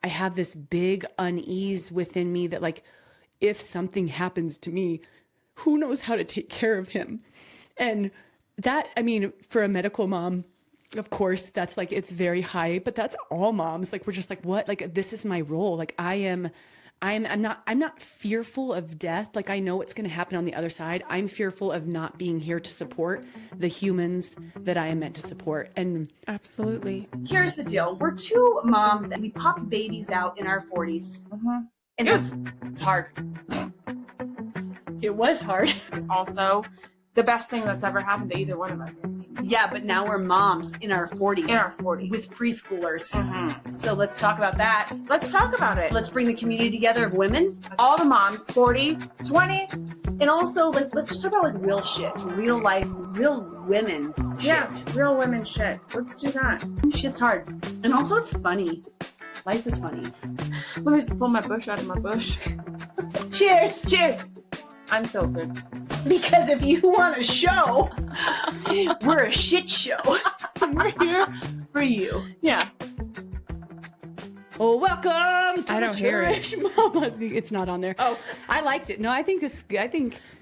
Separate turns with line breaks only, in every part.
I have this big unease within me that like, if something happens to me, who knows how to take care of him? And that, I mean, for a medical mom, of course, that's like, it's very high, but that's all moms. Like, we're just like, what? Like, this is my role. Like, I'm not fearful of death. Like, I know what's going to happen on the other side. I'm fearful of not being here to support the humans that I am meant to support. And
absolutely.
Here's the deal. We're two moms and we popped babies out in our 40s. And it's hard.
it was hard.
It's also the best thing that's ever happened to either one of us.
Yeah, but now we're moms in our 40s.
In our 40s.
With preschoolers. So let's talk about that.
Let's talk about it.
Let's bring the community together of women.
All the moms, 40, 20.
And also, like, let's just talk about, like, real shit. Real life, real women
Yeah,
shit.
real women shit. Let's do that.
Shit's hard. And also, it's funny. Life is funny.
Let me just pull my bush out of my bush.
Cheers!
Cheers. Unfiltered.
Because if you want a show, we're a shit show. We're here for you.
Yeah.
Oh, welcome to
I don't hear it.
Jewish Mamas. It's not on there.
Oh.
I liked it. No, I think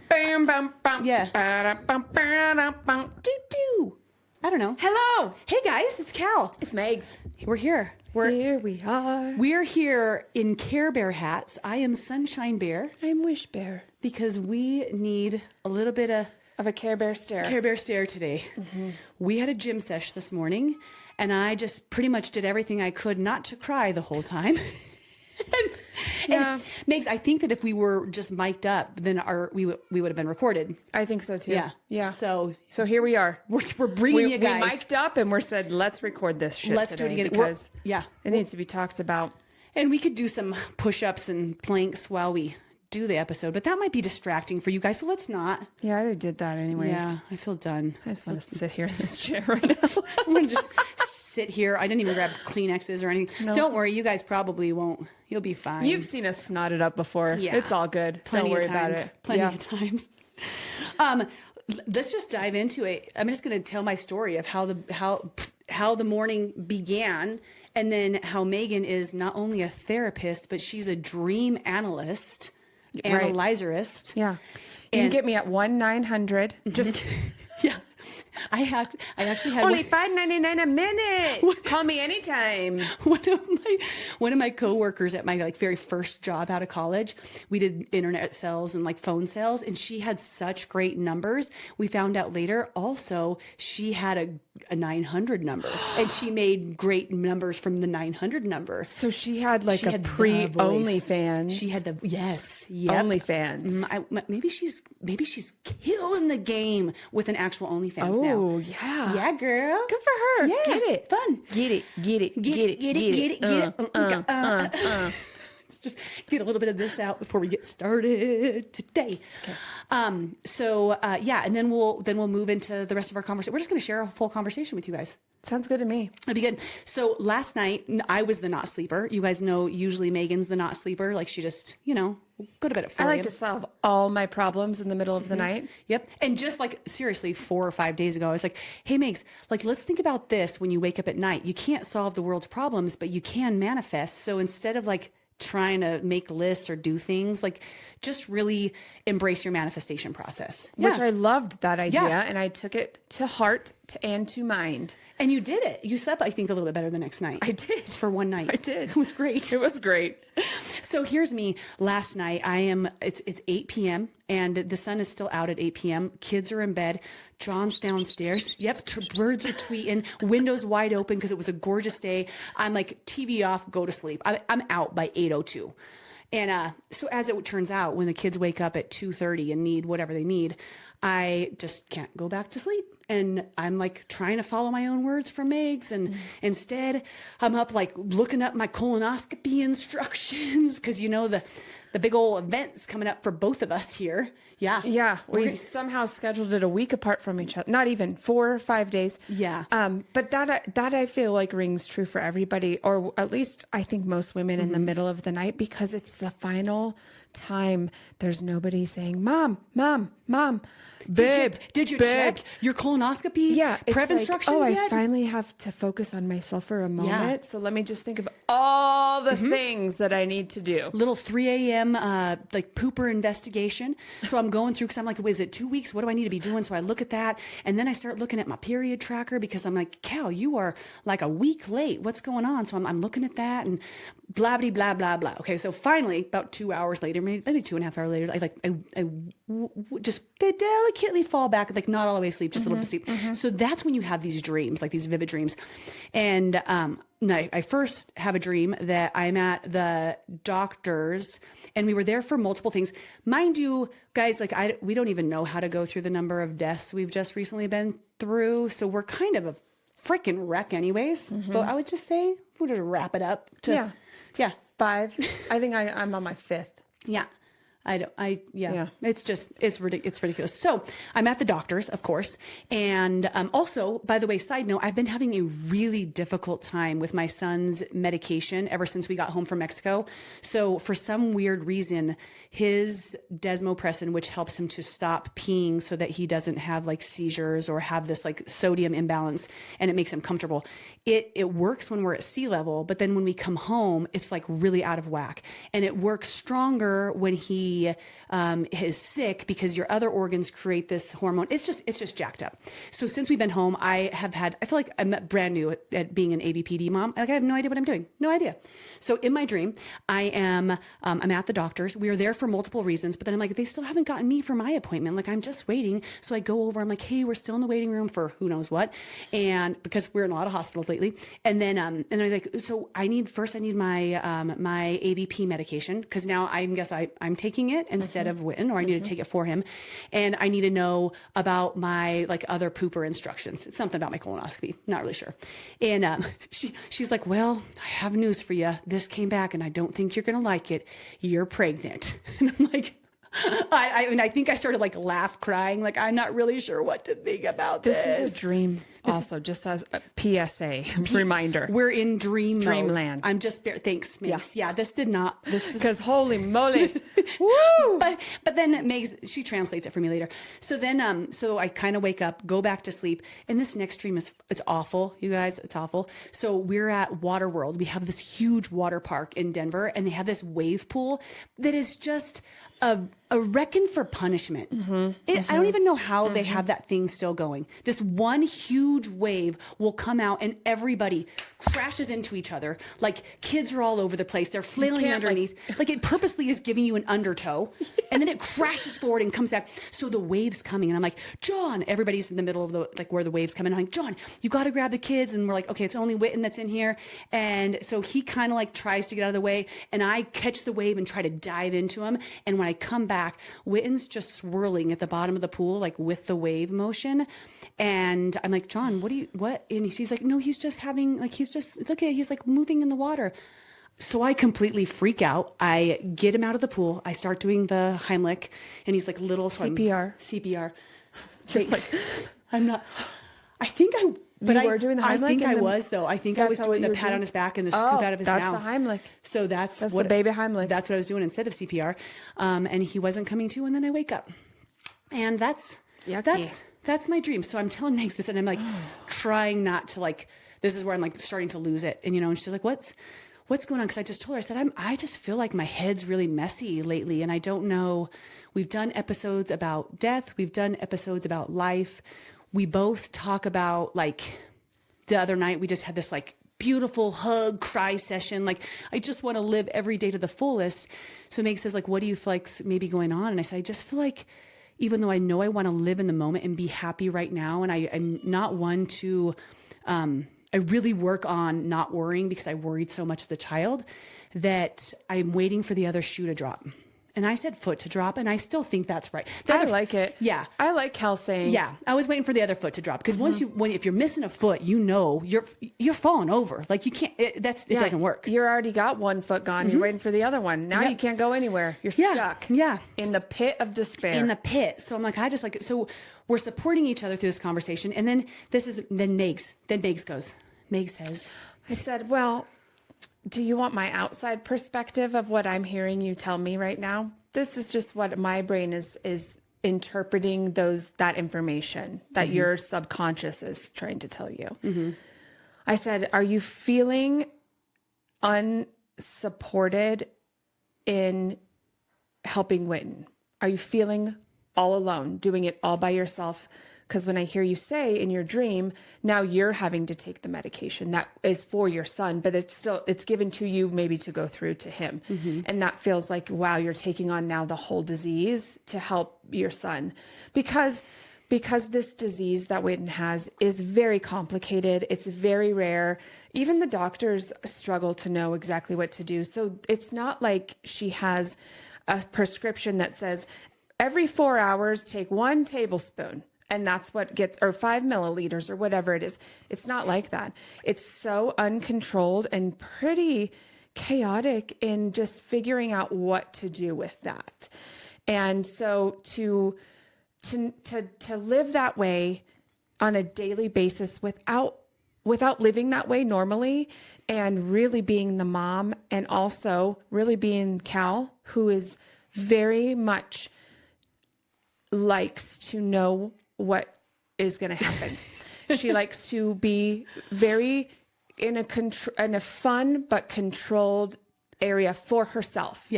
Bam, bam, bam.
Yeah.
Bam, bam, bam.
doo-doo. I don't know.
Hello.
Hey guys, it's Cal.
It's Megs.
We're here.
Here we are.
We're here in Care Bear hats. I am Sunshine Bear
I'm Wish Bear.
because we need a little bit of
Of a Care Bear stare.
Care Bear stare today. We had a gym sesh this morning, and I just pretty much did everything I could not to cry the whole time.
Yeah.
And Megs, I think that if we were just mic'd up, then we would have been recorded.
I think so too.
Yeah.
Yeah.
So
here we are.
we're bringing you guys.
We mic'd up and we're said, let's record this shit
Let's do it
today
again.
because
Yeah.
it needs to be talked about.
And we could do some push-ups and planks while we do the episode, but that might be distracting for you guys, so let's not.
Yeah, I already did that anyways.
Yeah, I feel done.
I just want to sit here in this chair right now.
I'm going to just sit here. I didn't even grab Kleenexes or anything.
No.
Don't worry, you guys probably won't. You'll be fine.
You've seen us snotted up before.
Yeah.
It's all good.
Plenty
Don't worry
of times.
about it.
Plenty
Yeah.
of times. Let's just dive into it. I'm just going to tell my story of how the morning began, and then how Megan is not only a therapist, but she's a dream analyst, analyzerist.
Yeah. You can get me at 1-900. Just
Yeah. I actually had
only $5.99 a minute. Call me anytime.
one of my coworkers at my very first job out of college, we did internet sales and phone sales, and she had such great numbers. We found out later also she had a 900 number, and she made great numbers from the 900 number.
So she had
She had the voice.
OnlyFans.
She had the yep.
OnlyFans.
Maybe she's killing the game with an actual OnlyFans now.
Oh, yeah.
Yeah, girl.
Good for her.
Yeah,
Get it.
fun.
Get it.
Let's just get a little bit of this out before we get started today.
Okay.
And then we'll move into the rest of our conversation. We're just going to share a full conversation with you guys.
Sounds good to me.
It'd be good. So last night I was the not sleeper. You guys know usually Megan's the not sleeper. She just, go to bed at 4
I like
a.m.
to solve all my problems in the middle of the night.
Yep. And just seriously, 4 or 5 days ago, I was like, hey, Megs, let's think about this when you wake up at night. You can't solve the world's problems, but you can manifest. So instead of trying to make lists or do things, just really embrace your manifestation process.
Which I loved that idea.
Yeah.
And I took it to heart and to mind.
And you did it. You slept, I think, a little bit better the next night.
I did.
For one night.
I did.
It was great.
It was great.
So here's me last night. It's 8 p.m. and the sun is still out at 8 p.m. Kids are in bed. John's downstairs. Yep. Birds are tweeting. Windows wide open because it was a gorgeous day. I'm TV off, go to sleep. I'm out by 8:02. And so as it turns out, when the kids wake up at 2:30 and need whatever they need, I just can't go back to sleep. And I'm trying to follow my own words from Megs. And instead I'm up looking up my colonoscopy instructions. Cause the big old event's coming up for both of us here. Yeah.
Yeah, we somehow scheduled it a week apart from each other. Not even 4 or 5 days.
Yeah.
But that I feel like rings true for everybody, or at least I think most women in the middle of the night, because it's the final time. There's nobody saying, "Mom, mom, mom, babe,
did you
babe."
check your colonoscopy?
Yeah, it's
prep
like,
instructions
oh,
yet?
I finally have to focus on myself for a moment.
Yeah.
So let me just think of all the things that I need to do.
Little 3 a.m. Like pooper investigation. So I'm going through because I'm like, is it 2 weeks? What do I need to be doing? So I look at that, and then I start looking at my period tracker because I'm like, Cal, you are like a week late. What's going on? So I'm looking at that and blah blah blah blah blah. Okay, so finally, about 2 hours later, maybe 2.5 hours later, I just delicately fall back, like not all the way asleep, just a little bit asleep. So that's when you have these dreams, like these vivid dreams, and I first have a dream that I'm at the doctor's and we were there for multiple things. Mind you, guys, like we don't even know how to go through the number of deaths we've just recently been through. So we're kind of a freaking wreck anyways. But I would just say, we'll just wrap it up to, yeah.
5. I think I'm on my 5th.
Yeah. It's ridiculous. So I'm at the doctor's, of course. And also, by the way, side note, I've been having a really difficult time with my son's medication ever since we got home from Mexico. So for some weird reason, his desmopressin, which helps him to stop peeing so that he doesn't have like seizures or have this like sodium imbalance, and it makes him comfortable. It works when we're at sea level, but then when we come home, it's like really out of whack. And it works stronger when he is sick because your other organs create this hormone. It's just jacked up. So since we've been home, I feel like I'm brand new at being an ABPD mom. Like I have no idea what I'm doing. No idea. So in my dream, I'm at the doctor's. We are there for multiple reasons, but then I'm like, they still haven't gotten me for my appointment. Like I'm just waiting. So I go over, I'm like, hey, we're still in the waiting room for who knows what. And because we're in a lot of hospitals lately. And then, and I'm like, so I need my, my ABP medication. Cause now I'm taking it instead of Witten, or I need to take it for him. And I need to know about my like other pooper instructions. It's something about my colonoscopy. Not really sure. And, she's like, well, I have news for you. This came back and I don't think you're going to like it. You're pregnant. And I'm like, I think I started like crying. Like, I'm not really sure what to think about this.
This is a dream. Also, just as a PSA reminder,
we're in dreamland.
I'm
just thanks, Megs. Yeah, this did not. This is
because holy moly, woo!
But then Megs, she translates it for me later. So then, so I kind of wake up, go back to sleep, and this next dream it's awful, you guys. It's awful. So we're at Waterworld. We have this huge water park in Denver, and they have this wave pool that is just a reckon for punishment. I don't even know how they have that thing still going. This one huge wave will come out and everybody crashes into each other. Like kids are all over the place. They're flailing underneath. Like it purposely is giving you an undertow. And then it crashes forward and comes back. So the wave's coming and I'm like, John, everybody's in the middle of the, like where the wave's coming. I'm like, John, you got to grab the kids. And we're like, okay, it's only Witten that's in here. And so he kind of like tries to get out of the way and I catch the wave and try to dive into him. And when I come back, Witten's just swirling at the bottom of the pool, like with the wave motion. And I'm like, John, what? And she's like, no, he's just having, like, he's like moving in the water. So I completely freak out. I get him out of the pool. I start doing the Heimlich and he's like little. So CPR. Thanks. I'm not, I think I, but
you were doing the Heimlich?
I think I was though. I think I was doing the pat on his back and the scoop out of his mouth.
That's the Heimlich.
So that's
the baby Heimlich.
That's what I was doing instead of CPR. And he wasn't coming to, and then I wake up. And that's my dream. So I'm telling Megs this and I'm like trying not to like, this is where I'm like starting to lose it. And and she's like, what's going on? Cause I just told her, I said, I just feel like my head's really messy lately. And I don't know, we've done episodes about death. We've done episodes about life. We both talk about like the other night, we just had this like beautiful hug cry session. Like, I just want to live every day to the fullest. So Meg says like, what do you feel like's maybe going on? And I said, I just feel like, even though I know I want to live in the moment and be happy right now. And I'm not one to, I really work on not worrying because I worried so much as a child that I'm waiting for the other shoe to drop. And I said foot to drop, and I still think that's right.
I like it.
Yeah.
I like Cal saying.
Yeah. I was waiting for the other foot to drop because if you're missing a foot, you're falling over. Like you can't, it doesn't work.
You already got one foot gone. You're waiting for the other one. Now you can't go anywhere. You're stuck.
Yeah.
In the pit of despair.
In the pit. So I'm like, I just like it. So we're supporting each other through this conversation. And then Megs goes. Meg says,
I said, well, do you want my outside perspective of what I'm hearing you tell me right now? This is just what my brain is interpreting that information that your subconscious is trying to tell you. I said, are you feeling unsupported in helping Witten? Are you feeling all alone, doing it all by yourself? Because when I hear you say in your dream, now you're having to take the medication that is for your son, but it's given to you maybe to go through to him. And that feels like, wow, you're taking on now the whole disease to help your son. Because this disease that Witten has is very complicated. It's very rare. Even the doctors struggle to know exactly what to do. So it's not like she has a prescription that says every 4 hours, take 1 tablespoon. And that's what gets, or 5 milliliters or whatever it is. It's not like that. It's so uncontrolled and pretty chaotic in just figuring out what to do with that. And so to live that way on a daily basis without living that way normally and really being the mom and also really being Cal, who is very much likes to know what is going to happen. She likes to be very in a fun but controlled area for herself.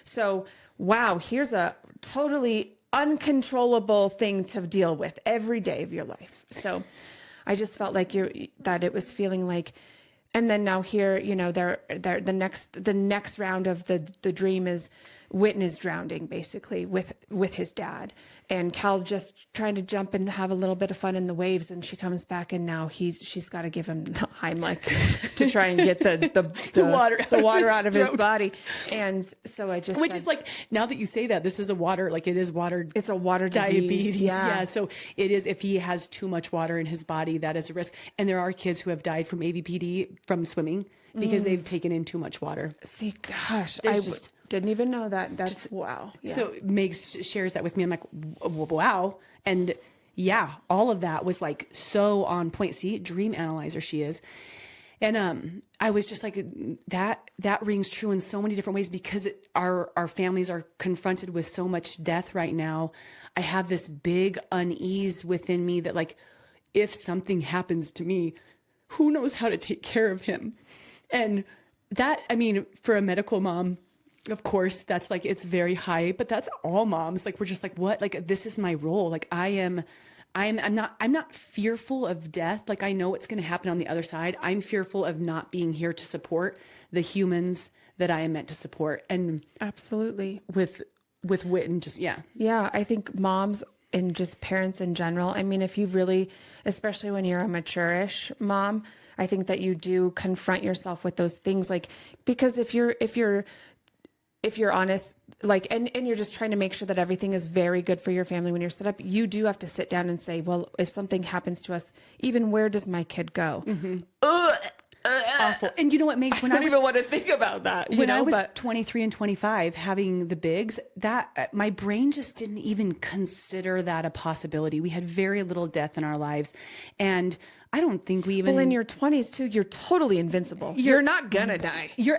So, wow, here's a totally uncontrollable thing to deal with every day of your life. So, I just felt like that it was feeling like, and then now here, the next round of the dream is Witten is drowning basically with his dad, and Cal's just trying to jump and have a little bit of fun in the waves, and she comes back and now she's got to give him the Heimlich to try and get the water out of his body. And so I just
is like, now that you say that, this is a water, like it is water.
It's a water
diabetes.
Disease. Yeah.
So it is, if he has too much water in his body, that is a risk. And there are kids who have died from ABPD from swimming because they've taken in too much water.
See, gosh, didn't even know that. That's wow. Yeah.
So Meg shares that with me. I'm like, wow. And yeah, all of that was like so on point. See, dream analyzer she is. And I was just like, that rings true in so many different ways because our families are confronted with so much death right now. I have this big unease within me that like, if something happens to me, who knows how to take care of him? And that, I mean, for a medical mom, of course, that's like, it's very high, but that's all moms. Like, we're just like, what? Like, this is my role. Like, I'm not fearful of death. Like, I know what's going to happen on the other side. I'm fearful of not being here to support the humans that I am meant to support. And
absolutely
with Witten, just, yeah.
Yeah. I think moms and just parents in general. I mean, if you really, especially when you're a mature-ish mom, I think that you do confront yourself with those things. Like, because if you're honest, like, and you're just trying to make sure that everything is very good for your family when you're set up, you do have to sit down and say, well, if something happens to us, even where does my kid go?
Awful. And you know what makes, when I
don't even want to think about that.
When I was 23 and 25, having the bigs, that my brain just didn't even consider that a possibility. We had very little death in our lives. And I don't think we even.
Well, in your 20s too, you're totally invincible. You're not gonna die.
You're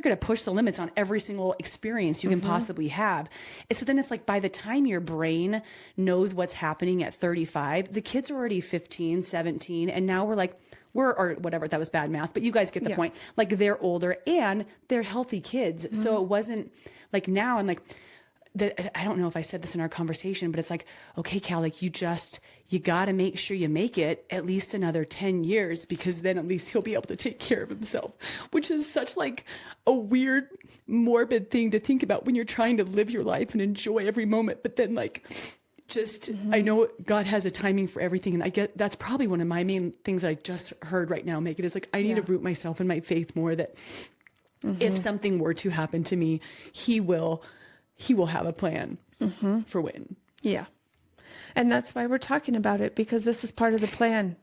gonna push the limits on every single experience you can possibly have. And so then it's like, by the time your brain knows what's happening at 35, the kids are already 15, 17, and now or whatever, that was bad math, but you guys get the point. Like, they're older and they're healthy kids. So it wasn't like, now I'm like, I don't know if I said this in our conversation, but it's like, okay, Cal, like, you got to make sure you make it at least another 10 years, because then at least he'll be able to take care of himself, which is such like a weird, morbid thing to think about when you're trying to live your life and enjoy every moment. But then like, I know God has a timing for everything. And I get, that's probably one of my main things I just heard right now, Megan, is like, I need to root myself in my faith more, that if something were to happen to me, he will have a plan for when.
Yeah. And that's why we're talking about it, because this is part of the plan.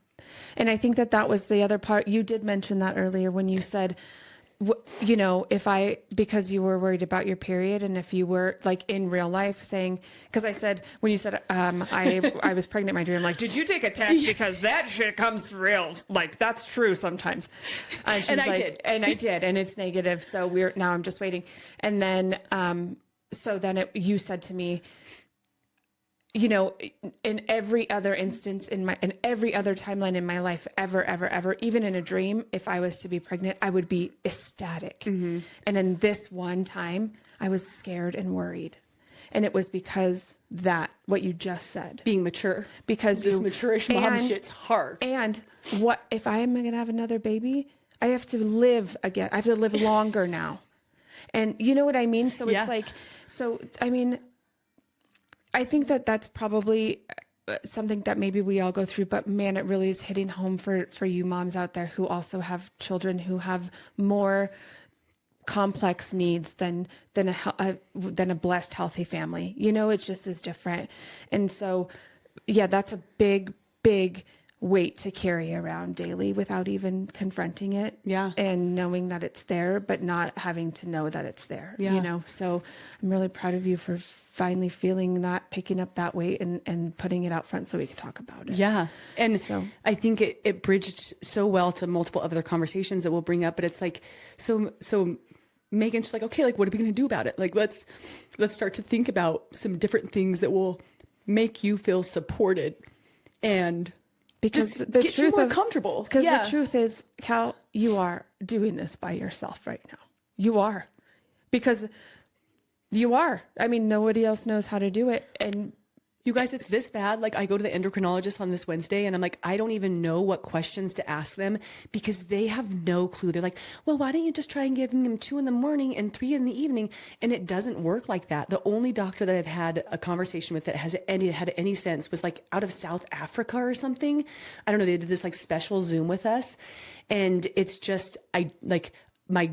And I think that was the other part. You did mention that earlier when you said, you know, because you were worried about your period, and if you were like in real life saying, because I said, when you said, I was pregnant, my dream, like, did you take a test? Because that shit comes real. Like, that's true sometimes. And I did. And I did. And it's negative. So now I'm just waiting. And then, you said to me, you know, in every other instance in every other timeline in my life, ever, even in a dream, if I was to be pregnant, I would be ecstatic. And in this one time, I was scared and worried. And it was because what you just said.
Being mature.
Because
this mature-ish mom shit's hard.
And if I am going to have another baby, I have to live again. I have to live longer now. And you know what I mean? So it's like, I mean, I think that's probably something that maybe we all go through, but man, it really is hitting home for you moms out there who also have children who have more complex needs than a blessed, healthy family. You know, it's just as different. And so, yeah, that's a big, big weight to carry around daily without even confronting it.
Yeah.
And knowing that it's there, but not having to know that it's there,
yeah.
you know? So I'm really proud of you for finally feeling that, picking up that weight and putting it out front so we could talk about it.
Yeah. And so I think it bridged so well to multiple other conversations that we'll bring up, but it's like, so Megan's just like, okay, like, what are we going to do about it? Like, let's start to think about some different things that will make you feel supported and
because
just
the
get
truth
you more
of,
comfortable.
Because the truth is, Cal, you are doing this by yourself right now. You are. Because you are. I mean, nobody else knows how to do it. And
you guys, it's this bad. Like, I go to the endocrinologist on this Wednesday and I'm like, I don't even know what questions to ask them because they have no clue. They're like, well, why don't you just try and giving them 2 a.m. and 3 p.m? And it doesn't work like that. The only doctor that I've had a conversation with that had any sense was like out of South Africa or something. I don't know. They did this like special Zoom with us. And it's just, my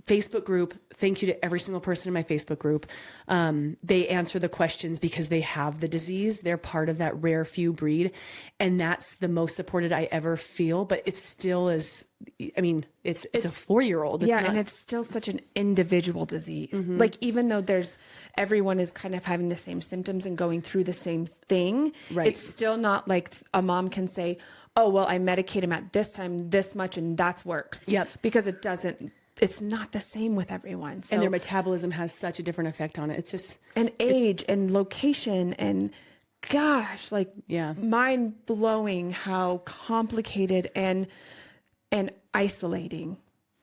Facebook group, thank you to every single person in my Facebook group. They answer the questions because they have the disease. They're part of that rare few breed. And that's the most supported I ever feel. But it still is, I mean, it's a 4-year-old.
And it's still such an individual disease. Mm-hmm. Like, even though everyone is kind of having the same symptoms and going through the same thing, right. It's still not like a mom can say, oh, well, I medicate him at this time, this much, and that works.
Yep.
Because it's not the same with everyone. So,
and their metabolism has such a different effect on it. It's just...
And age and location and gosh, like mind blowing how complicated and isolating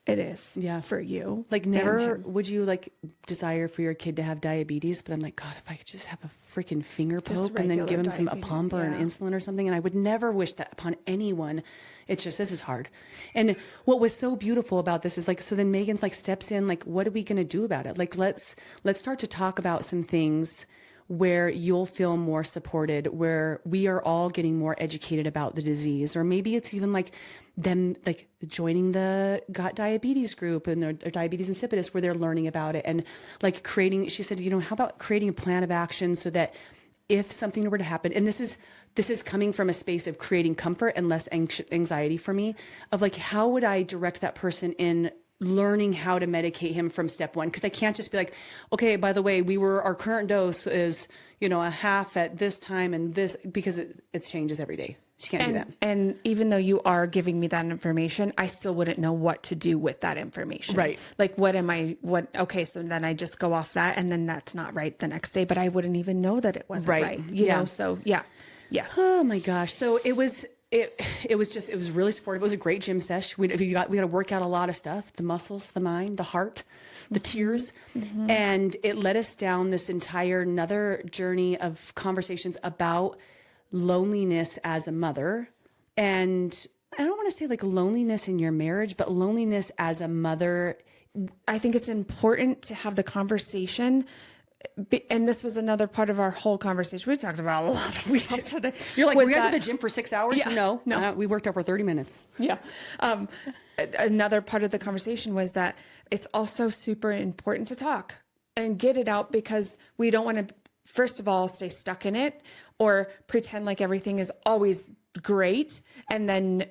it is for you.
Like, never would you like desire for your kid to have diabetes, but I'm like, God, if I could just have a freaking finger poke and then give him a pump or an insulin or something. And I would never wish that upon anyone. It's just, this is hard. And what was so beautiful about this is like, so then Megan's like steps in, like, what are we going to do about it? Like, let's start to talk about some things where you'll feel more supported, where we are all getting more educated about the disease. Or maybe it's even like them like joining the Got Diabetes group and their diabetes insipidus, where they're learning about it and like creating, she said, you know, how about creating a plan of action so that if something were to happen, and this is coming from a space of creating comfort and less anxiety for me, of like, how would I direct that person in learning how to medicate him from step 1? Because I can't just be like, okay, by the way, our current dose is, you know, a half at this time and this, because it changes every day. So you can't do that.
And even though you are giving me that information, I still wouldn't know what to do with that information. Right. Like, okay, so then I just go off that and then that's not right the next day, but I wouldn't even know that it wasn't right. You know, so yeah. Yes. Oh my gosh. So it was really supportive. It was a great gym sesh. We got to work out a lot of stuff, the muscles, the mind, the heart, the tears. Mm-hmm. And it led us down this another journey of conversations about loneliness as a mother. And I don't want to say like loneliness in your marriage, but loneliness as a mother. I think it's important to have the conversation and this was another part of our whole conversation. We talked about a lot of stuff today.
You're like,
Was
were you guys
that-
at the gym for 6 hours?
Yeah.
No.
No.
We worked out for 30 minutes.
Yeah. Another part of the conversation was that it's also super important to talk and get it out, because we don't want to, first of all, stay stuck in it or pretend like everything is always great and then,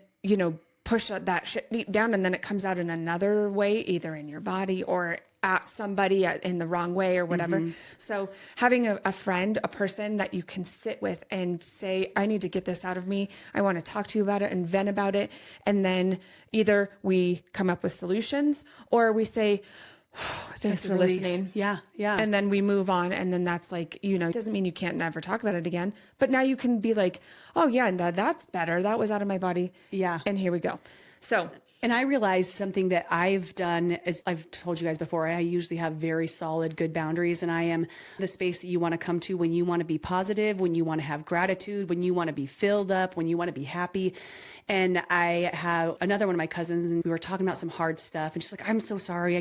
push that shit deep down, and then it comes out in another way, either in your body or at somebody in the wrong way or whatever. So having a friend, a person that you can sit with and say, I need to get this out of me. I want to talk to you about it and vent about it. And then either we come up with solutions or we say, thanks for
Release.
listening.
Yeah. Yeah.
And then we move on. And then that's like, it doesn't mean you can't never talk about it again. But now you can be like, oh yeah, that's better. That was out of my body.
Yeah.
And here we go. So,
and I realized something that I've done, as I've told you guys before, I usually have very solid, good boundaries. And I am the space that you want to come to when you want to be positive, when you want to have gratitude, when you want to be filled up, when you want to be happy. And I have another one of my cousins, and we were talking about some hard stuff. And she's like, I'm so sorry.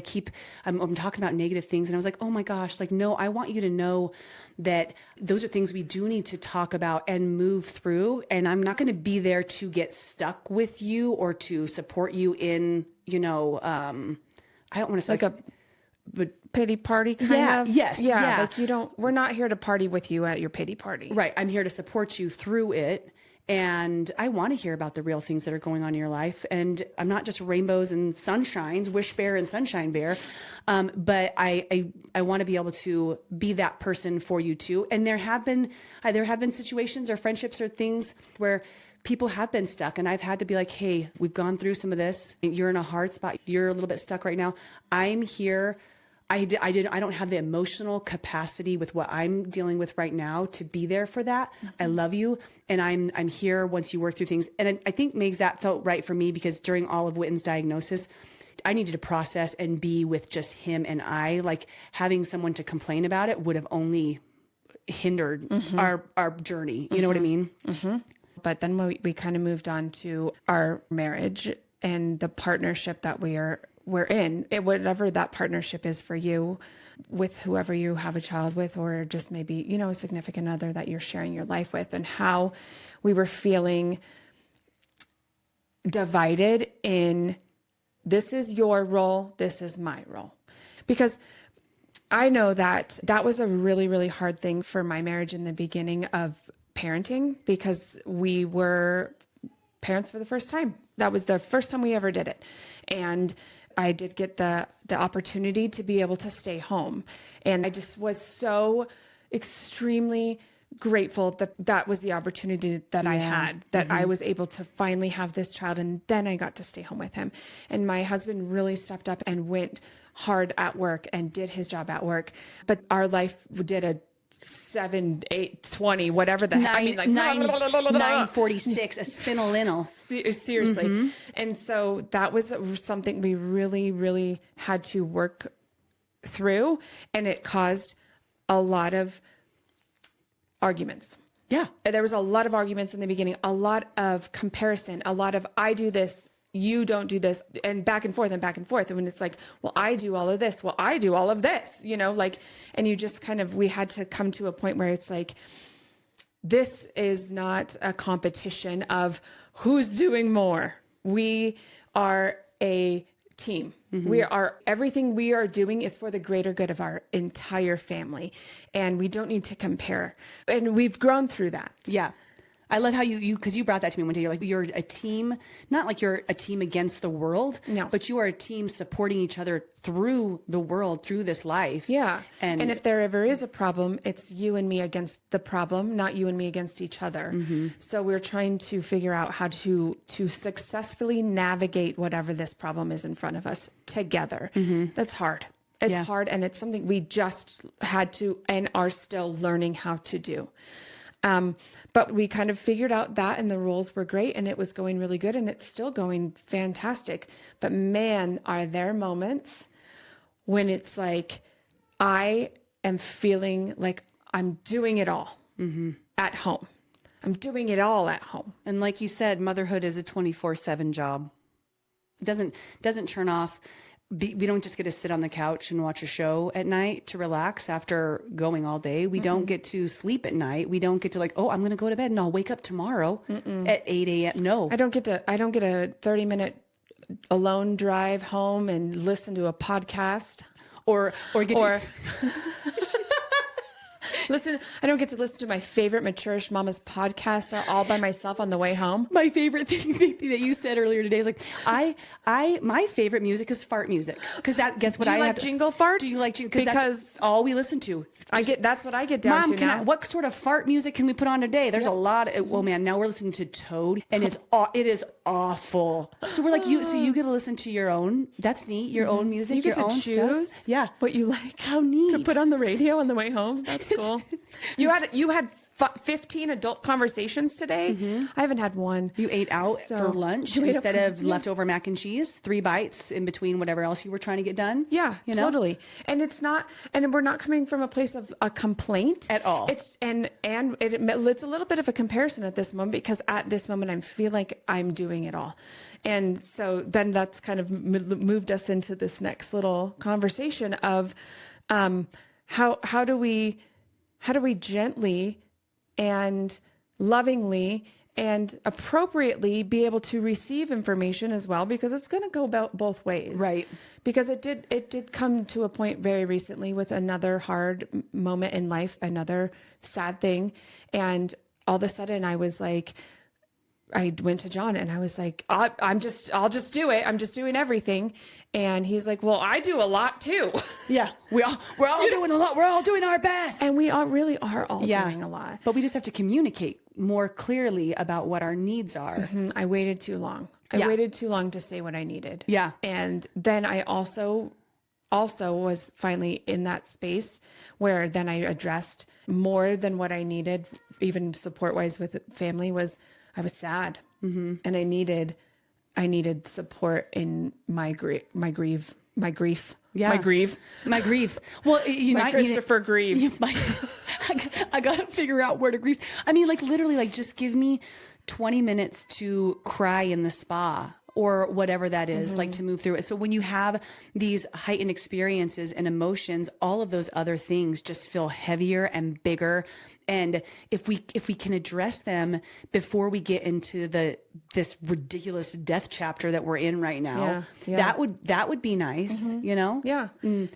I'm talking about negative things. And I was like, oh my gosh, like, no, I want you to know that those are things we do need to talk about and move through. And I'm not going to be there to get stuck with you or to support you in, I don't want to say
but pity party kind of.
Yes. Yeah.
Like we're not here to party with you at your pity party.
Right. I'm here to support you through it. And I want to hear about the real things that are going on in your life. And I'm not just rainbows and sunshines, wish bear and sunshine bear. But I want to be able to be that person for you too. And there have been situations or friendships or things where people have been stuck, and I've had to be like, hey, we've gone through some of this. You're in a hard spot. You're a little bit stuck right now. I'm here. I don't have the emotional capacity with what I'm dealing with right now to be there for that. I love you. And I'm here once you work through things. And I think, Megs, that felt right for me, because during all of Witten's diagnosis, I needed to process and be with just him. And I, like, having someone to complain about it would have only hindered our journey. You know what I mean?
But then we kind of moved on to our marriage and the partnership that we're in, whatever that partnership is for you, with whoever you have a child with, or just maybe, a significant other that you're sharing your life with, and how we were feeling divided in, this is your role, this is my role. Because I know that was a really, really hard thing for my marriage in the beginning of parenting, because we were parents for the first time. That was the first time we ever did it. And I did get the opportunity to be able to stay home. And I just was so extremely grateful that was the opportunity that I had, that I was able to finally have this child. And then I got to stay home with him. And my husband really stepped up and went hard at work and did his job at work. But our life did a 7, 8, 20, whatever the heck. I mean, like
9:46, a spinalinal.
Seriously. And so that was something we really, really had to work through. And it caused a lot of arguments.
Yeah.
There was a lot of arguments in the beginning, a lot of comparison, a lot of, I do this, you don't do this, and back and forth and back and forth. And when it's like, well, I do all of this, well, I do all of this, and you just we had to come to a point where it's like, this is not a competition of who's doing more. We are a team. Everything we are doing is for the greater good of our entire family, and we don't need to compare. And we've grown through that.
Yeah. I love how because you brought that to me one day. You're like, you're a team, not like you're a team against the world,
no,
but you are a team supporting each other through the world, through this life.
Yeah. And if there ever is a problem, it's you and me against the problem, not you and me against each other. So we're trying to figure out how to successfully navigate whatever this problem is in front of us together. That's hard. It's hard. And it's something we just had to and are still learning how to do. But we kind of figured out that, and the rules were great, and it was going really good, and it's still going fantastic. But man, are there moments when it's like, I am feeling like I'm doing it all at home. I'm doing it all at home.
And like you said, motherhood is a 24/7 job. It doesn't turn off. we don't just get to sit on the couch and watch a show at night to relax after going all day. We don't get to sleep at night. We don't get to like, oh, I'm going to go to bed and I'll wake up tomorrow at 8 a.m. No,
I don't get a 30-minute alone drive home and listen to a podcast
or get to
listen. I don't get to listen to my favorite Maturish Mama's podcast all by myself on the way home.
My favorite thing that you said earlier today is like, my favorite music is fart music. Cause guess what?
Do you like jingle farts?
Do you like jingle?
Because
that's all we listen to.
That's what I get down
Mom,
to now.
what sort of fart music can we put on today? There's a lot of, well, man, now we're listening to Toad and it is awful. So we're like, so you get to listen to your own, that's neat. Your own music,
You get
your
to
own
choose
stuff. Yeah.
what you like.
How neat.
To put on the radio on the way home. That's cool. You had 15 adult conversations today. I haven't had one.
You ate out for lunch instead of leftover mac and cheese, 3 bites in between whatever else you were trying to get done.
Yeah,
you know?
totally. And we're not coming from a place of a complaint
at all.
It's a little bit of a comparison at this moment, because at this moment I feel like I'm doing it all. And so then that's kind of moved us into this next little conversation of how do we gently and lovingly and appropriately be able to receive information as well, because it's going to go about both ways.
Right.
Because it did come to a point very recently with another hard moment in life, another sad thing. And all of a sudden I was like, I went to John and I was like, I'll just do it. I'm just doing everything. And he's like, well, I do a lot too.
Yeah. We're all doing a lot. We're all doing our best.
And we all really are all doing a lot.
But we just have to communicate more clearly about what our needs are.
I waited too long. I waited too long to say what I needed.
Yeah.
And then I also was finally in that space where then I addressed more than what I needed, even support wise with family, I was sad, and I needed support in my grief.
Yeah.
My grief.
Well, you
my
might
Christopher grieves.
I gotta figure out where to grieve. I mean, like literally, like just give me 20 minutes to cry in the spa or whatever that is, like to move through it. So when you have these heightened experiences and emotions, all of those other things just feel heavier and bigger. And if we can address them before we get into this ridiculous death chapter that we're in right now, that would be nice, you know?
Yeah.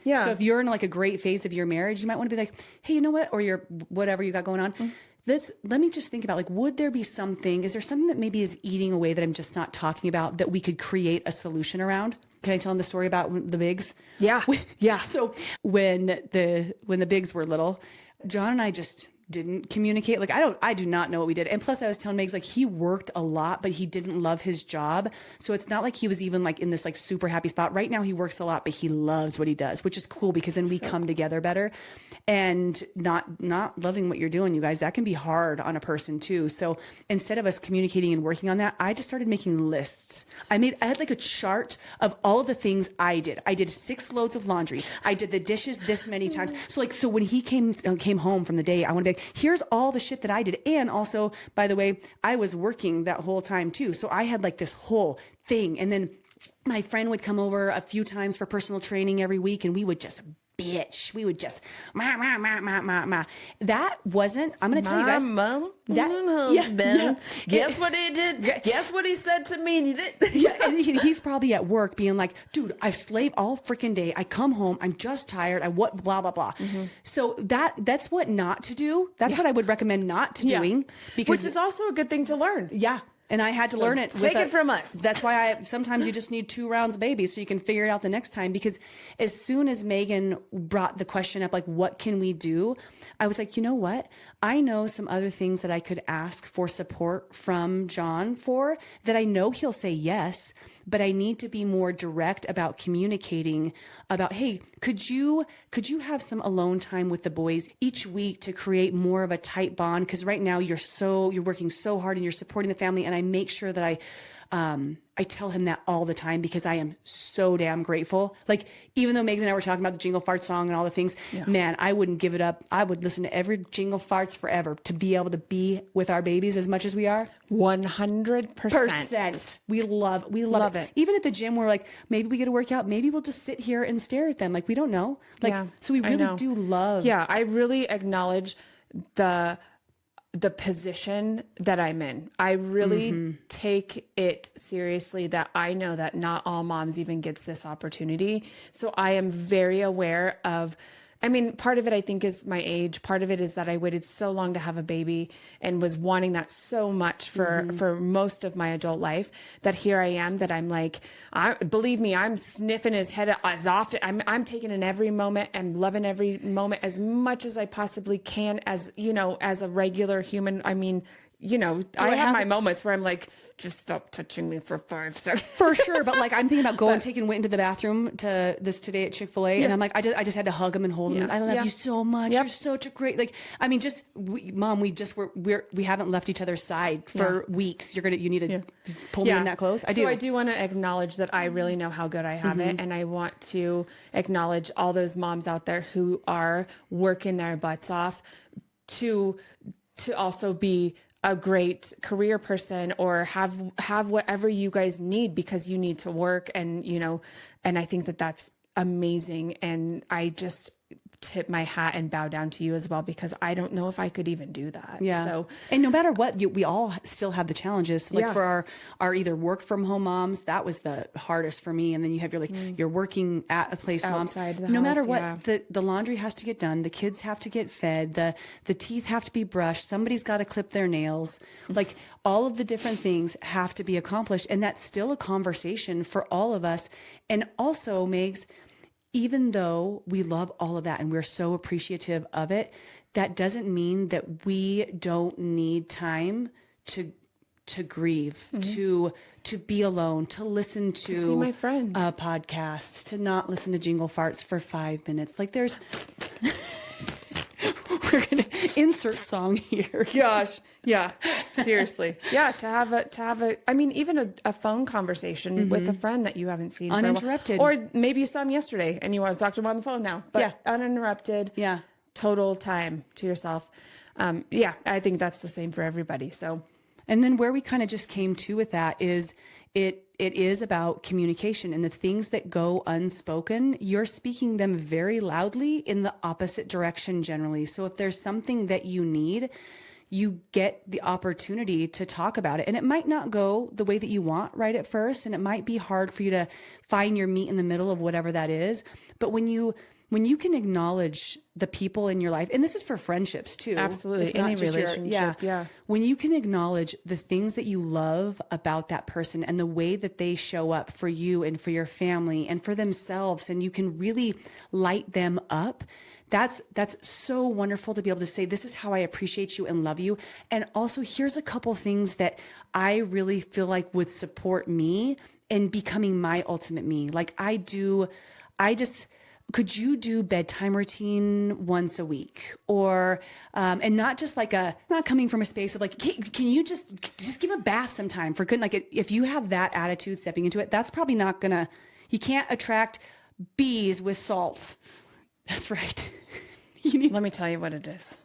Yeah.
So if you're in like a great phase of your marriage, you might want to be like, hey, you know what? Or your whatever you got going on. Let me just think about, like, would there be something, is there something that maybe is eating away that I'm just not talking about that we could create a solution around? Can I tell them the story about the Bigs?
Yeah. Yeah.
So when the Bigs were little, John and I just didn't communicate. Like, I do not know what we did. And plus I was telling Megs, like, he worked a lot, but he didn't love his job. So it's not like he was even like in this like super happy spot. Right now he works a lot, but he loves what he does, which is cool because then we come together better. And not loving what you're doing, you guys, that can be hard on a person too. So instead of us communicating and working on that, I just started making lists. I had like a chart of all of the things I did. I did 6 loads of laundry. I did the dishes this many times. So when he came home from the day, I want to be like, here's all the shit that I did. And also, by the way, I was working that whole time too. So I had like this whole thing. And then my friend would come over a few times for personal training every week, and we would just bitch. We would just That wasn't, I'm going to tell you guys.
Guess what he did? Guess what he said to me?
And he's probably at work being like, dude, I slave all freaking day. I come home. I'm just tired. blah, blah, blah. So that's what not to do. That's what I would recommend not to doing.
Which is also a good thing to learn.
Yeah. And I had to learn it.
Take it from us.
That's why sometimes you just need 2 rounds of babies so you can figure it out the next time. Because as soon as Megan brought the question up, like, what can we do? I was like, you know what? I know some other things that I could ask for support from John for that I know he'll say yes, but I need to be more direct about communicating about, hey, could you have some alone time with the boys each week to create more of a tight bond? Because right now you're working so hard and you're supporting the family, and I make sure that I tell him that all the time because I am so damn grateful. Like, even though Megan and I were talking about the Jingle Fart song and all the things, man, I wouldn't give it up. I would listen to every Jingle Farts forever to be able to be with our babies as much as we are.
100%.
We love it. Even at the gym, we're like, maybe we get a workout. Maybe we'll just sit here and stare at them. Like, we don't know. Like, so we really do love.
Yeah. I really acknowledge the position that I'm in. I really take it seriously that I know that not all moms even gets this opportunity. So I am very aware of, I mean, part of it I think is my age. Part of it is that I waited so long to have a baby and was wanting that so much for most of my adult life that here I am, that I'm like, believe me, I'm sniffing his head as often. I'm taking in every moment and loving every moment as much as I possibly can as, you know, as a regular human. I mean, you know, I have my moments where I'm like, just stop touching me for 5 seconds.
For sure. But like, I'm thinking about taking Wynton to the bathroom today at Chick-fil-A. And I'm like, I just had to hug him and hold him. I love you so much. You're such a great, like, I mean, Mom, we haven't left each other's side for weeks. You need to pull me in that close. I do.
So I do want to acknowledge that I really know how good I have it. And I want to acknowledge all those moms out there who are working their butts off to also be a great career person or have whatever you guys need because you need to work. And, you know, and I think that that's amazing. And I just tip my hat and bow down to you as well, because I don't know if I could even do that.
Yeah.
So,
and no matter what, we all still have the challenges. Like for our either work from home moms, that was the hardest for me. And then you have you're working at a place,
outside
mom.
the
no matter
house,
what, the laundry has to get done. The kids have to get fed. The teeth have to be brushed. Somebody's got to clip their nails. Like all of the different things have to be accomplished. And that's still a conversation for all of us. And also, Megs, even though we love all of that and we're so appreciative of it, that doesn't mean that we don't need time to grieve, to be alone, to listen to
see my friends,
podcasts, to not listen to Jingle Farts for 5 minutes. Like we're going to insert song here.
Gosh. Yeah, seriously. Yeah. To have a, I mean, even a phone conversation with a friend that you haven't seen
uninterrupted,
for a while. Or maybe you saw him yesterday and you want to talk to him on the phone now, but uninterrupted. Yeah. Total time to yourself. I think that's the same for everybody. So,
and then where we kind of just came to with that is it is about communication, and the things that go unspoken, you're speaking them very loudly in the opposite direction generally. So if there's something that you need, you get the opportunity to talk about it. And it might not go the way that you want right at first. And it might be hard for you to find your meat in the middle of whatever that is. But when you can acknowledge the people in your life, and this is for friendships too.
Absolutely. Any relationship.
When you can acknowledge the things that you love about that person and the way that they show up for you and for your family and for themselves, and you can really light them up, that's so wonderful to be able to say, this is how I appreciate you and love you. And also, here's a couple things that I really feel like would support me in becoming my ultimate me. Like could you do bedtime routine once a week, or and not just like not coming from a space of like, can you just give a bath sometime for good? Like if you have that attitude stepping into it, that's probably not you can't attract bees with salt. That's right.
Let me tell you what it is,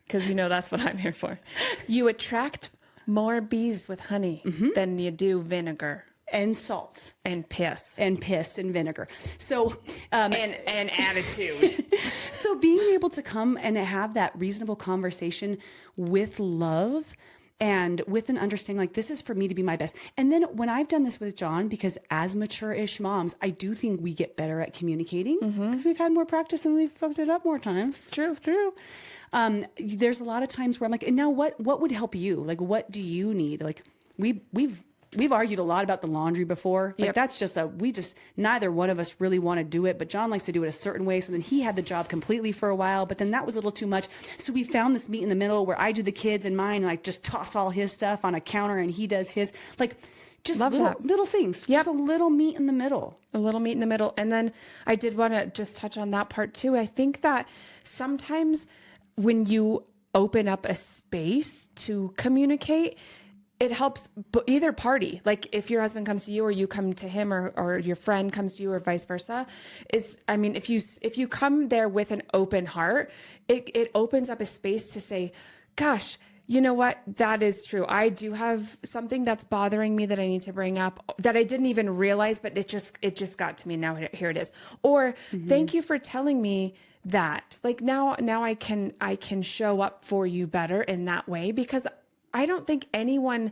because that's what I'm here for. You attract more bees with honey than you do vinegar.
And salt
and piss
and vinegar. So,
and attitude.
So being able to come and have that reasonable conversation with love and with an understanding, like, this is for me to be my best. And then when I've done this with John, because as mature-ish moms, I do think we get better at communicating because we've had more practice and we've fucked it up more times.
It's true.
There's a lot of times where I'm like, and now what would help you? Like, what do you need? Like we've argued a lot about the laundry before. Like that's just neither one of us really want to do it, but John likes to do it a certain way. So then he had the job completely for a while, but then that was a little too much. So we found this meet in the middle where I do the kids and mine, and I just toss all his stuff on a counter and he does his, like, just little things. Just a little meet in the middle.
A little meet in the middle. And then I did want to just touch on that part too. I think that sometimes when you open up a space to communicate, it helps either party. Like if your husband comes to you or you come to him, or your friend comes to you, or vice versa, if you come there with an open heart, it opens up a space to say, gosh, you know what? That is true. I do have something that's bothering me that I need to bring up that I didn't even realize, but it just got to me. Now here it is. Or thank you for telling me that. Like now I can show up for you better in that way, because I don't think anyone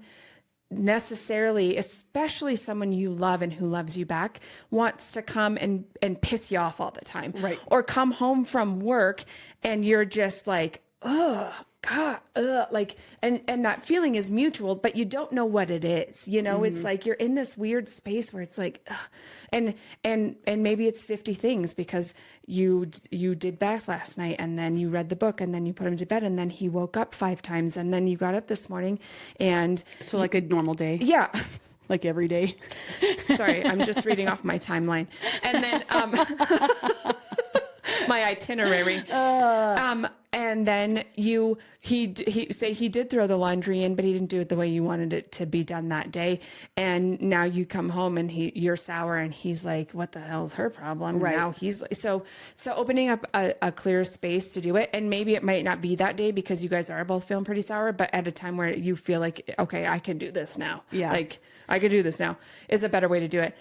necessarily, especially someone you love and who loves you back, wants to come and piss you off all the time.
Right.
Or come home from work and you're just like, oh God, like, and that feeling is mutual, but you don't know what it is. You know, it's like you're in this weird space where it's like, and maybe it's 50 things, because you did bath last night, and then you read the book, and then you put him to bed, and then he woke up 5 times, and then you got up this morning, and
So like a normal day.
yeah.
Like every day.
Sorry, I'm just reading off my timeline. And then my itinerary. And then he did throw the laundry in, but he didn't do it the way you wanted it to be done that day. And now you come home and you're sour, and he's like, what the hell is her problem?
Right.
Now he's so opening up a clear space to do it. And maybe it might not be that day because you guys are both feeling pretty sour, but at a time where you feel like, okay, I can do this now.
Yeah.
Like I could do this now is a better way to do it.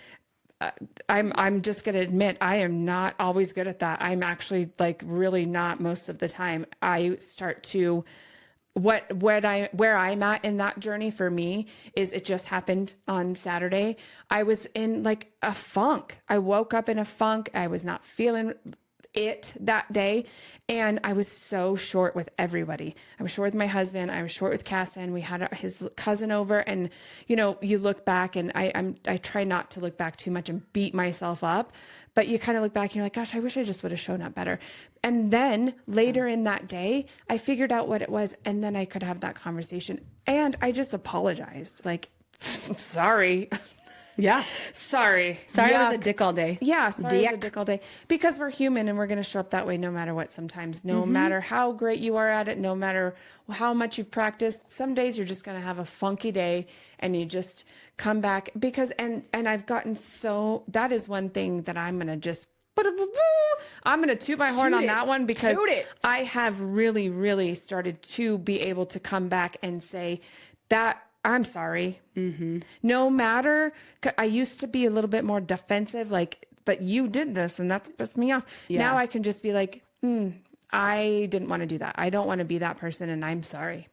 I'm just going to admit, I am not always good at that. I'm actually like really not most of the time. I start to, where I'm at in that journey for me is, it just happened on Saturday. I was in like a funk. I woke up in a funk. I was not feeling it that day. And I was so short with everybody. I was short with my husband. I was short with Casa, and we had his cousin over, and, you know, you look back, and I try not to look back too much and beat myself up, but you kind of look back and you're like, gosh, I wish I just would have shown up better. And then later in that day, I figured out what it was, and then I could have that conversation, and I just apologized. Like, sorry.
Yeah.
Sorry.
Sorry, I was a dick all day.
Yeah, sorry, I was a dick all day. Because we're human, and we're going to show up that way no matter what sometimes. No matter how great you are at it, no matter how much you've practiced. Some days you're just going to have a funky day, and you just come back. Because, and I've gotten so, that is one thing that I'm going to just, I'm going to toot my horn on that one, because I have really, really started to be able to come back and say that, I'm sorry. No matter, I used to be a little bit more defensive, like, but you did this and that pissed me off. Yeah. Now I can just be like, I didn't want to do that. I don't want to be that person, and I'm sorry.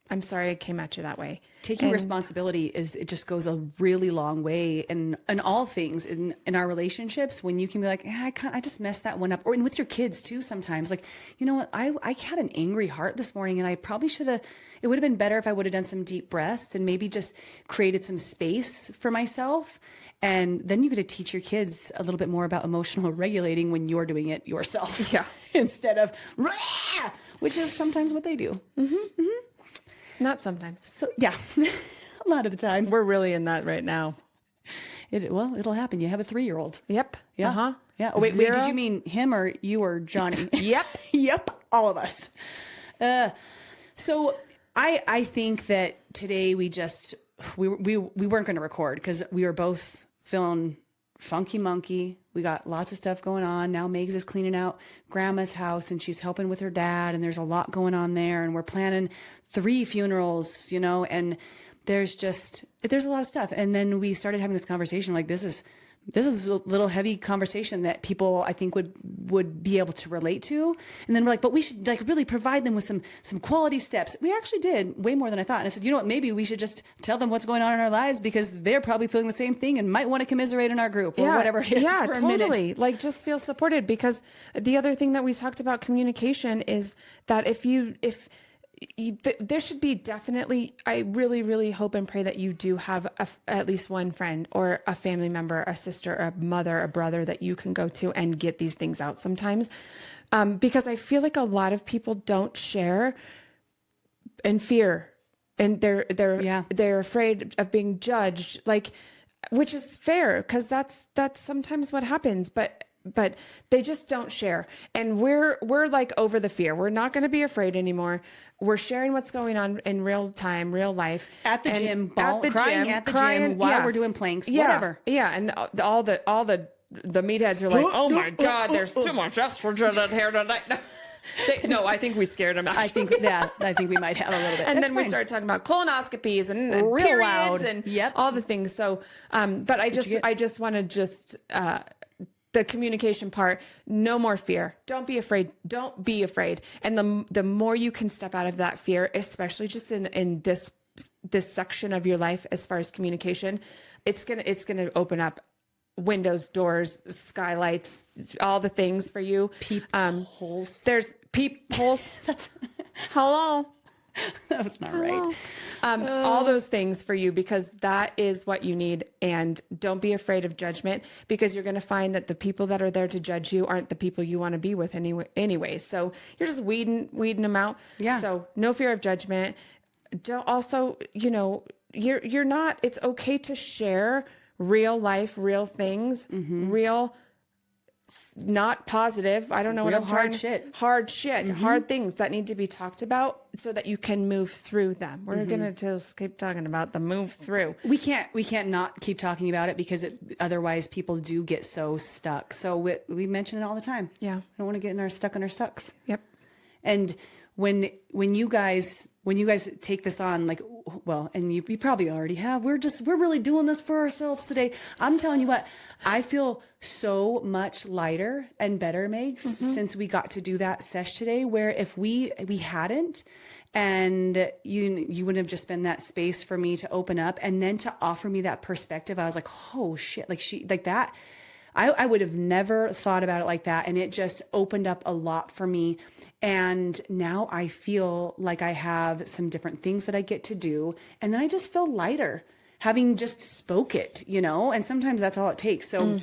I'm sorry I came at you that way.
Taking responsibility it just goes a really long way in all things in our relationships, when you can be like, I just messed that one up. Or with your kids too, sometimes, like, you know what, I had an angry heart this morning, and I probably it would have been better if I would have done some deep breaths and maybe just created some space for myself. And then you get to teach your kids a little bit more about emotional regulating when you're doing it yourself.
Yeah.
Instead of, which is sometimes what they do.
Not sometimes.
So yeah, a lot of the time.
We're really in that right now.
It'll happen. You have a 3-year-old.
Yep.
Yeah.
Uh-huh.
Yeah. Oh, wait, did you mean him or you or Johnny?
Yep.
Yep. All of us. So I think that today we weren't going to record because we were both feeling funky monkey. We got lots of stuff going on. Now Megs is cleaning out grandma's house, and she's helping with her dad, and there's a lot going on there, and we're planning 3 funerals, you know, and there's a lot of stuff. And then we started having this conversation, like, this is a little heavy conversation that people, I think, would be able to relate to. And then we're like, but we should like really provide them with some quality steps. We actually did way more than I thought. And I said, you know what, maybe we should just tell them what's going on in our lives, because they're probably feeling the same thing and might want to commiserate in our group or whatever it is.
Yeah,
for a
totally.
minute.
Like, just feel supported, because the other thing that we talked about communication is that there should be definitely, I really, really hope and pray that you do have at least one friend or a family member, a sister, a mother, a brother that you can go to and get these things out sometimes. Because I feel like a lot of people don't share in fear, and they're afraid of being judged, like, which is fair, because that's sometimes what happens. But but they just don't share. And we're like over the fear. We're not going to be afraid anymore. We're sharing what's going on in real time, real life.
At the gym,
crying
at the gym while we're doing planks, whatever.
Yeah. And all the meatheads are like, oh my God, there's too much estrogen in here tonight. No, I think we scared them.
I think we might have a little bit.
And
That's
then we
fine.
started talking about colonoscopies and
Real
periods
loud.
and
Yep.
all the things. So, but I just want to the communication part, no more fear. Don't be afraid. Don't be afraid. And the more you can step out of that fear, especially just in this section of your life, as far as communication, it's gonna open up windows, doors, skylights, all the things for you.
Peepholes.
There's peepholes. Hello.
That was not right.
All those things for you, because that is what you need. And don't be afraid of judgment, because you're going to find that the people that are there to judge you aren't the people you want to be with anyway. So you're just weeding them out.
Yeah.
So no fear of judgment. Don't also, you're not, it's okay to share real life, real things, real, not positive. I don't know
Real
what I'm trying.
hard shit.
Hard things that need to be talked about so that you can move through them. We're gonna just keep talking about the move through.
We can't not keep talking about it, because otherwise people do get so stuck. So we mention it all the time.
Yeah.
I don't want to get stuck in our stucks.
Yep.
And when you guys take this on, like, well, and you probably already have, we're really doing this for ourselves today. I'm telling you what, I feel so much lighter and better, Megs, since we got to do that sesh today, where if we hadn't, and you wouldn't have just been that space for me to open up and then to offer me that perspective. I was like, oh shit, like that. I would have never thought about it like that. And it just opened up a lot for me. And now I feel like I have some different things that I get to do. And then I just feel lighter having just spoke it, and sometimes that's all it takes. So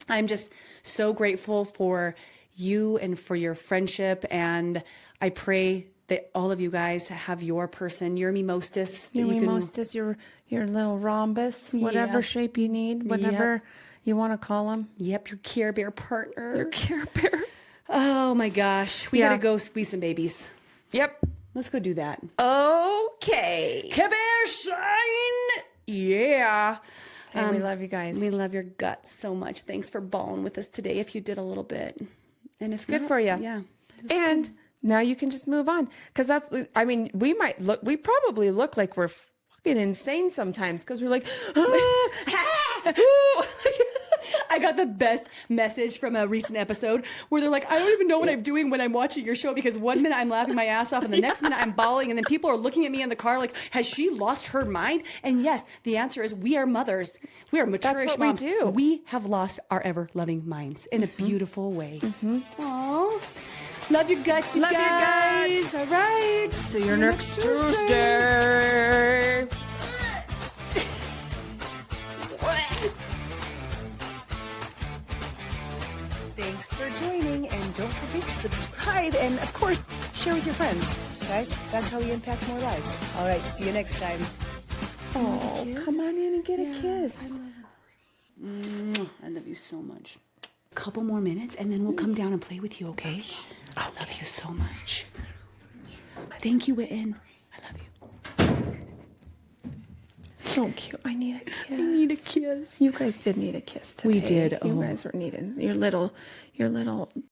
I'm just so grateful for you and for your friendship. And I pray that all of you guys have your person, your mimostas.
Your mimostas, your little rhombus, whatever shape you need, whatever you want to call them.
Yep, your Care Bear partner.
Your Care Bear.
Oh my gosh. We got to go squeeze some babies.
Yep.
Let's go do that.
Okay.
Care Bear shine. Yeah.
And we love you guys.
We love your guts so much. Thanks for balling with us today if you did a little bit. And it's
good for you.
Yeah.
And now you can just move on. Because we probably look like we're fucking insane sometimes, because we're like,
I got the best message from a recent episode where they're like, I don't even know what I'm doing when I'm watching your show, because one minute I'm laughing my ass off and the next minute I'm bawling, and then people are looking at me in the car like, has she lost her mind? And yes, the answer is we are mothers. We are mature-ish
That's what
moms.
we do.
We have lost our ever-loving minds in a beautiful way. Aww. Love your guts, you
Love your
guys.
guts.
All right.
See you next Tuesday.
Thanks for joining, and don't forget to subscribe and, of course, share with your friends. Guys, that's how we impact more lives. All right, see you next time.
Oh, come on in and get a kiss.
I love you so much. A couple more minutes and then we'll come down and play with you, okay? I love you so much. Thank you, Witten. I love you.
So cute. I need a kiss.
I need a kiss.
You guys did need a kiss today.
We did.
You
Oh.
guys were needing your little